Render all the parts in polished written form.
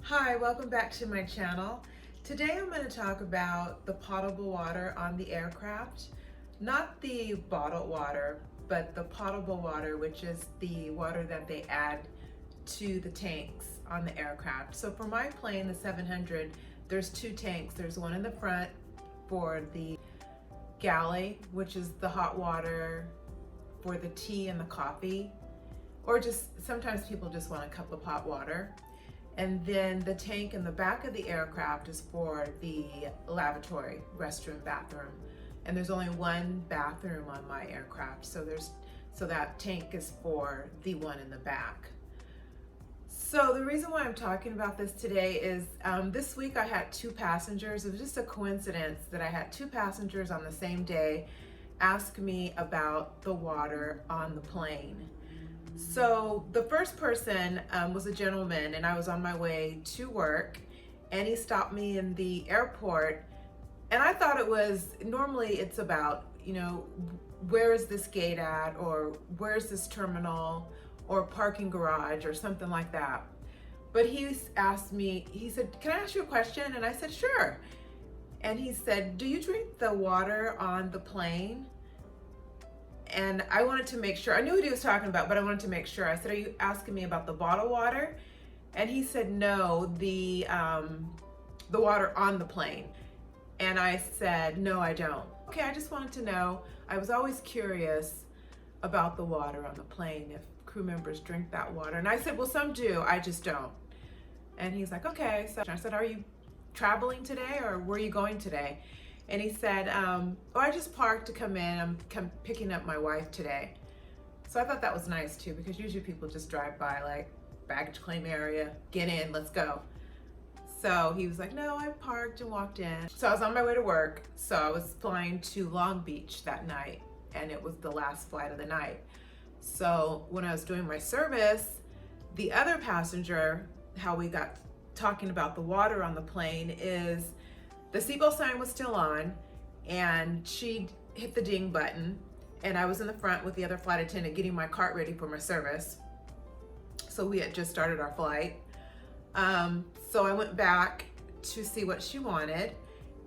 Hi, welcome back to my channel. Today I'm going to talk about the potable water on the aircraft. Not the bottled water, but the potable water, which is the water that they add to the tanks on the aircraft. So for my plane, the 700, there's two tanks. There's one in the front for the galley, which is the hot water for the tea and the coffee, or just sometimes people just want a cup of hot water. And then the tank in the back of the aircraft is for the lavatory, restroom, bathroom. And there's only one bathroom on my aircraft, so that tank is for the one in the back. So the reason why I'm talking about this today is this week I had two passengers. It was just a coincidence that I had two passengers on the same day ask me about the water on the plane. So the first person was a gentleman, and I was on my way to work, and he stopped me in the airport, and I thought it was, normally it's about, where is this gate at, or where's this terminal, or parking garage, or something like that. But he asked me, he said, "Can I ask you a question?" And I said, "Sure." And he said, "Do you drink the water on the plane?" And I wanted to make sure, I knew what he was talking about, but I wanted to make sure. I said, "Are you asking me about the bottled water?" And he said, "No, the water on the plane." And I said, "No, I don't." Okay, I just wanted to know. I was always curious about the water on the plane, if crew members drink that water. And I said, "Well, some do, I just don't." And he's like, "Okay." So I said, "Are you traveling today, or where are you going today?" And he said, "Oh, I just parked to come in. I'm picking up my wife today." So I thought that was nice too, because usually people just drive by, like, baggage claim area, get in, let's go. So he was like, "No, I parked and walked in." So I was on my way to work. So I was flying to Long Beach that night, and it was the last flight of the night. So when I was doing my service, the other passenger, how we got talking about the water on the plane is, the seatbelt sign was still on, and she hit the ding button, and I was in the front with the other flight attendant getting my cart ready for my service. So we had just started our flight. So I went back to see what she wanted,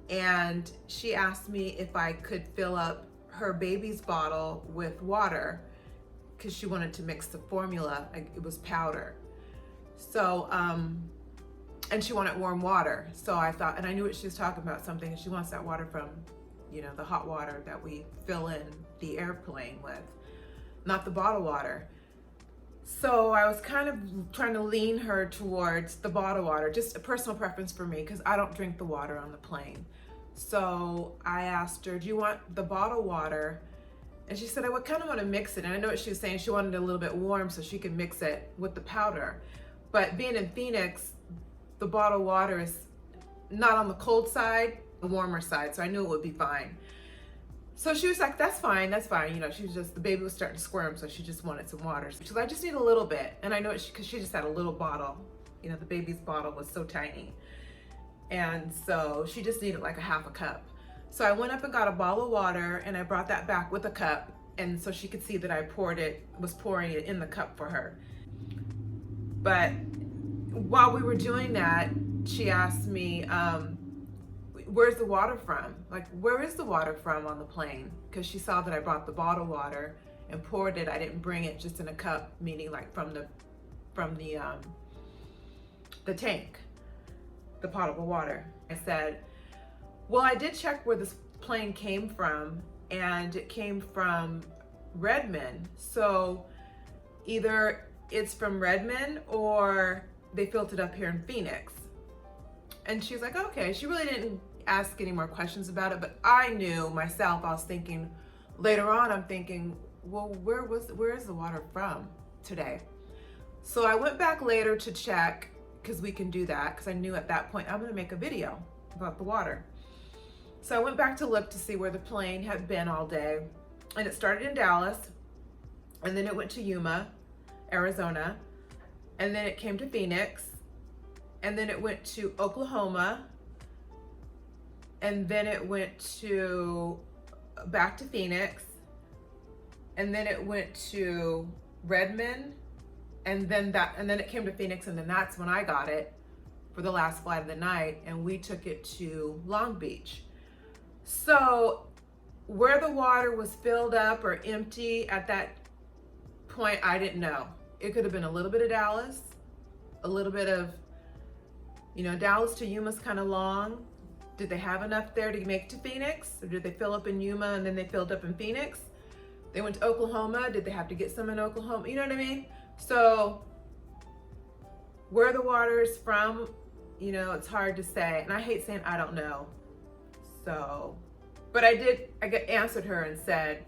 and she asked me if I could fill up her baby's bottle with water, because she wanted to mix the formula. It was powder. So, and she wanted warm water. So I thought, and I knew what she was talking about, something, and she wants that water from, the hot water that we fill in the airplane with, not the bottled water. So I was kind of trying to lean her towards the bottled water, just a personal preference for me, because I don't drink the water on the plane. So I asked her, "Do you want the bottled water?" And she said, "I would kind of want to mix it." And I know what she was saying. She wanted it a little bit warm so she could mix it with the powder. But being in Phoenix, the bottled water is not on the cold side, the warmer side, so I knew it would be fine. So she was like, that's fine. She was just, the baby was starting to squirm, so she just wanted some water. She was like, "I just need a little bit." And I know it, because she just had a little bottle. The baby's bottle was so tiny. And so she just needed like a half a cup. So I went up and got a bottle of water, and I brought that back with a cup. And so she could see that I was pouring it in the cup for her. But while we were doing that, she asked me, "Where's the water from? Like, where is the water from on the plane?" Because she saw that I brought the bottled water and poured it. I didn't bring it just in a cup, meaning like from the tank, the potable water. I said, "Well, I did check where this plane came from, and it came from Redmond. So either it's from Redmond, or they filled it up here in Phoenix." And she was like, "Okay." She really didn't ask any more questions about it, but I knew myself, I was thinking, later on, I'm thinking, well, where is the water from today? So I went back later to check, because we can do that, because I knew at that point I'm going to make a video about the water. So I went back to look to see where the plane had been all day, and it started in Dallas, and then it went to Yuma, Arizona, and then it came to Phoenix, and then it went to Oklahoma, and then it went back to Phoenix, and then it went to Redmond, and then it came to Phoenix, and then that's when I got it for the last flight of the night, and we took it to Long Beach. So where the water was filled up or empty at that point, I didn't know. It could have been a little bit of Dallas, a little bit of, Dallas to Yuma's kind of long. Did they have enough there to make it to Phoenix? Or did they fill up in Yuma and then they filled up in Phoenix? They went to Oklahoma. Did they have to get some in Oklahoma? You know what I mean? So where the water is from, it's hard to say. And I hate saying I don't know. So, but I answered her and said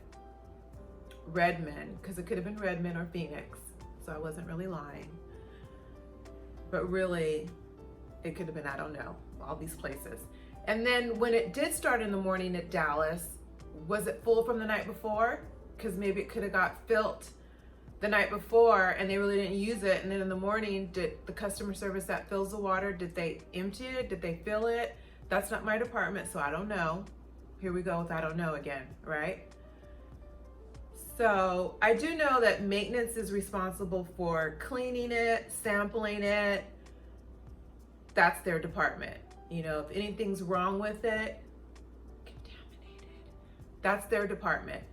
Redmond, because it could have been Redmond or Phoenix. So I wasn't really lying. But really, it could have been, I don't know, all these places. And then when it did start in the morning at Dallas, was it full from the night before? Because maybe it could have got filled the night before and they really didn't use it. And then in the morning, did the customer service that fills the water, did they empty it? Did they fill it? That's not my department, so I don't know. Here we go with I don't know again, right? So I do know that maintenance is responsible for cleaning it, sampling it. That's their department. If anything's wrong with it, contaminated, that's their department.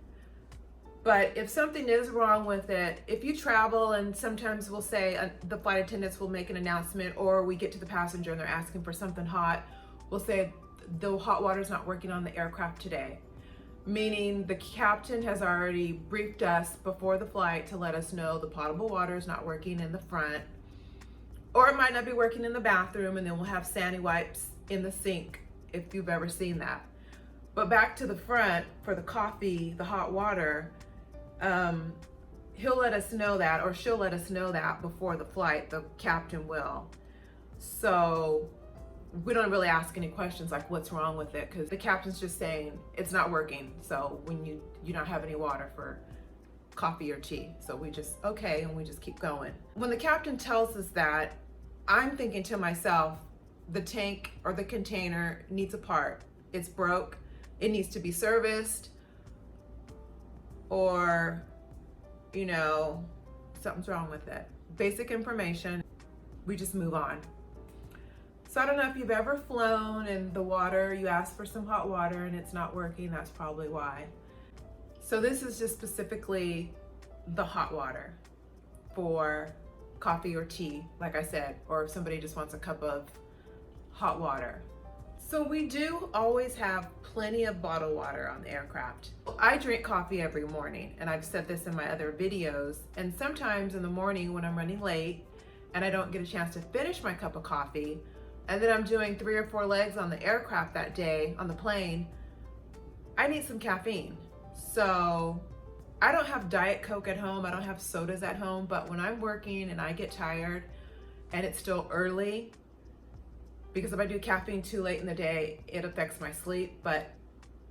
But if something is wrong with it, if you travel, and sometimes we'll say the flight attendants will make an announcement, or we get to the passenger and they're asking for something hot, we'll say the hot water's not working on the aircraft today. Meaning the captain has already briefed us before the flight to let us know the potable water is not working in the front, or it might not be working in the bathroom, and then we'll have sandy wipes in the sink if you've ever seen that. But back to the front for the coffee, the hot water, he'll let us know that, or she'll let us know that before the flight, the captain will. So we don't really ask any questions like what's wrong with it, because the captain's just saying it's not working. So when you don't have any water for coffee or tea. So we just, okay, and we just keep going. When the captain tells us that, I'm thinking to myself, the tank or the container needs a part. It's broke, it needs to be serviced, or, something's wrong with it. Basic information, we just move on. So I don't know if you've ever flown and the water, you ask for some hot water and it's not working, that's probably why. So this is just specifically the hot water for coffee or tea, like I said, or if somebody just wants a cup of hot water. So we do always have plenty of bottled water on the aircraft. I drink coffee every morning, and I've said this in my other videos, and sometimes in the morning when I'm running late and I don't get a chance to finish my cup of coffee, and then I'm doing 3 or 4 legs on the aircraft that day, on the plane, I need some caffeine. So I don't have Diet Coke at home, I don't have sodas at home, but when I'm working and I get tired and it's still early, because if I do caffeine too late in the day, it affects my sleep, but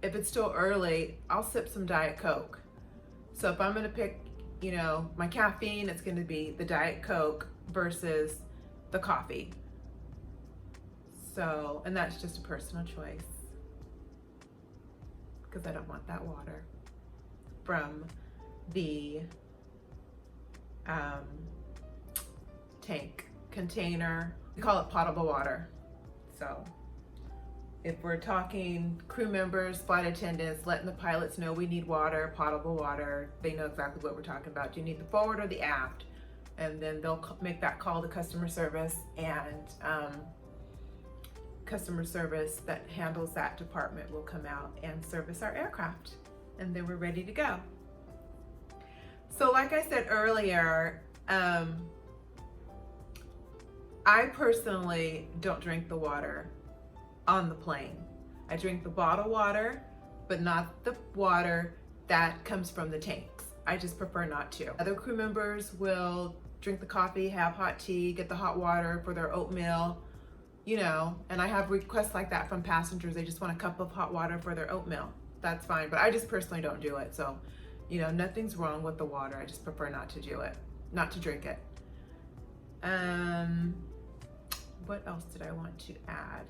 if it's still early, I'll sip some Diet Coke. So if I'm gonna pick, my caffeine, it's gonna be the Diet Coke versus the coffee. So, and that's just a personal choice, because I don't want that water from the tank container. We call it potable water. So if we're talking crew members, flight attendants, letting the pilots know we need water, potable water, they know exactly what we're talking about. Do you need the forward or the aft? And then they'll make that call to customer service, and customer service that handles that department will come out and service our aircraft, and then we're ready to go. So like I said earlier, I personally don't drink the water on the plane. I drink the bottled water, but not the water that comes from the tanks. I just prefer not to. Other crew members will drink the coffee, have hot tea, get the hot water for their oatmeal, and I have requests like that from passengers. They just want a cup of hot water for their oatmeal. That's fine, but I just personally don't do it. So, nothing's wrong with the water. I just prefer not to do it, not to drink it. What else did I want to add?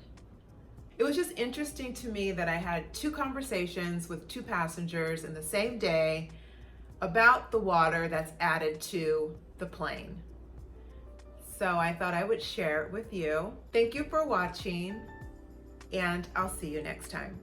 It was just interesting to me that I had 2 conversations with 2 passengers in the same day about the water that's added to the plane. so I thought I would share it with you. Thank you for watching, and I'll see you next time.